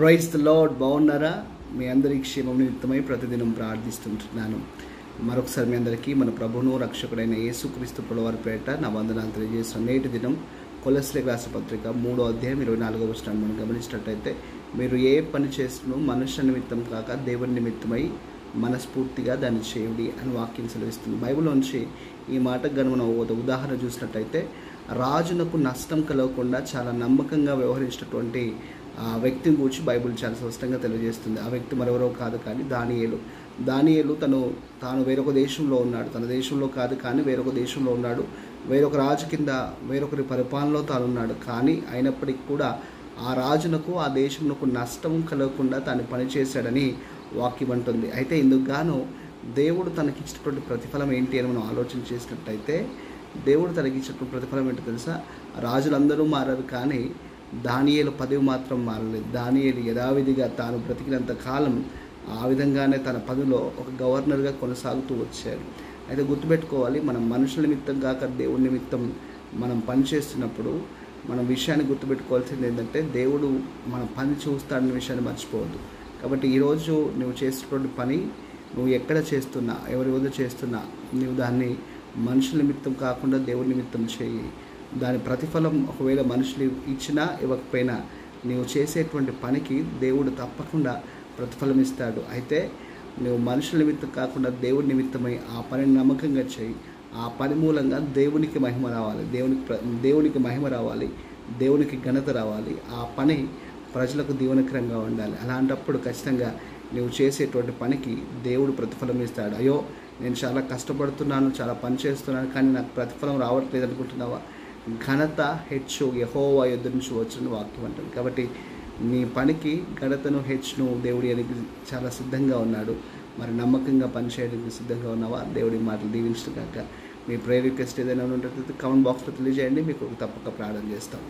Praise the lord. బాగున్నారా? మీ అందరి క్షేమం నిమిత్తమై ప్రతిదినం ప్రార్థిస్తుంటున్నాను. మరొకసారి మీ అందరికీ మన ప్రభువును రక్షకుడైన యేసుక్రీస్తు ప్రభువారి పేరిట నా వందనాలు తెలియజేస్తున్నాను. నేటి దినం కొలస్సీలకు రాసిన పత్రిక 3వ అధ్యాయం 24వ వచనాన్ని మనం గమనించినట్లయితే, మీరు ఏ పని చేస్తున్నో మనుష్య నిమిత్తం కాక దేవుని నిమిత్తమై మనస్ఫూర్తిగా దాన్ని చేయండి అని వాక్యం సెలవిస్తుంది. బైబిల్లోంచి ఈ మాటకు గనుక మనం ఒక ఉదాహరణ చూసినట్లయితే, రాజునకు నష్టం కలగకుండా చాలా నమ్మకంగా వ్యవహరించినటువంటి వ్యక్తిని గురించి బైబిల్ చాలా స్పష్టంగా తెలియజేస్తుంది. ఆ వ్యక్తి మరెవరో కాదు కానీ దానియేలు తాను వేరొక దేశంలో ఉన్నాడు. తన దేశంలో కాదు కానీ వేరొక దేశంలో ఉన్నాడు. వేరొక రాజు కింద వేరొకరి పరిపాలనలో తాను ఉన్నాడు. కానీ అయినప్పటికీ కూడా ఆ రాజునకు ఆ దేశమునకు నష్టం కలగకుండా తాను పనిచేశాడని వాక్యం అంటుంది. అయితే ఇందుకు గాను దేవుడు తనకిచ్చినటువంటి ప్రతిఫలం ఏంటి అని మనం ఆలోచన చేసినట్టయితే, దేవుడు తనకిచ్చినటువంటి ప్రతిఫలం ఏంటో తెలుసా? రాజులందరూ మారారు కానీ దానియేలు పదవి మాత్రం మారలేదు. దానియేలు యథావిధిగా తాను బ్రతికినంత కాలం ఆ విధంగానే తన పదవిలో ఒక గవర్నర్గా కొనసాగుతూ వచ్చాడు. అయితే గుర్తుపెట్టుకోవాలి, మనం మనుషుల నిమిత్తం కాక దేవుడి నిమిత్తం మనం పనిచేస్తున్నప్పుడు మనం విషయాన్ని గుర్తుపెట్టుకోవాల్సింది ఏంటంటే, దేవుడు మన పని చూస్తాడనే విషయాన్ని మర్చిపోవద్దు. కాబట్టి ఈరోజు నువ్వు చేసేటువంటి పని నువ్వు ఎక్కడ చేస్తున్నా, ఎవరి వద్ద చేస్తున్నా, నువ్వు దాన్ని మనుషుల నిమిత్తం కాకుండా దేవుడి నిమిత్తం చేయి. దాని ప్రతిఫలం ఒకవేళ మనుషులు ఇచ్చినా ఇవ్వకపోయినా నువ్వు చేసేటువంటి పనికి దేవుడు తప్పకుండా ప్రతిఫలం ఇస్తాడు. అయితే నువ్వు మనుషుల నిమిత్తం కాకుండా దేవుడి నిమిత్తమై ఆ పనిని నమ్మకంగా చేయి. ఆ పని మూలంగా దేవునికి మహిమ రావాలి, దేవునికి మహిమ రావాలి, దేవునికి ఘనత రావాలి. ఆ పని ప్రజలకు దీవెనకరంగా ఉండాలి. అలాంటప్పుడు ఖచ్చితంగా నువ్వు చేసేటువంటి పనికి దేవుడు ప్రతిఫలం ఇస్తాడు. అయ్యో, నేను చాలా కష్టపడుతున్నాను, చాలా పని చేస్తున్నాను, కానీ నాకు ప్రతిఫలం రావట్లేదు అనుకుంటున్నావా? ఘనత హెచ్చు యెహోవా యొద్ద నుంచి వచ్చును వాక్యం అంటుంది. కాబట్టి నీ పనికి ఘనతను హెచ్చును దేవుడి అనేది చాలా సిద్ధంగా ఉన్నాడు. మరి నమ్మకంగా పనిచేయడానికి సిద్ధంగా ఉన్నావా? దేవుడి మాటలు దీవించడం కాక మీ ప్రేయర్ రిక్వెస్ట్ ఏదైనా ఉన్నట్లయితే కామెంట్ బాక్స్లో తెలియజేయండి. మీకు తప్పక ప్రార్థన చేస్తాము.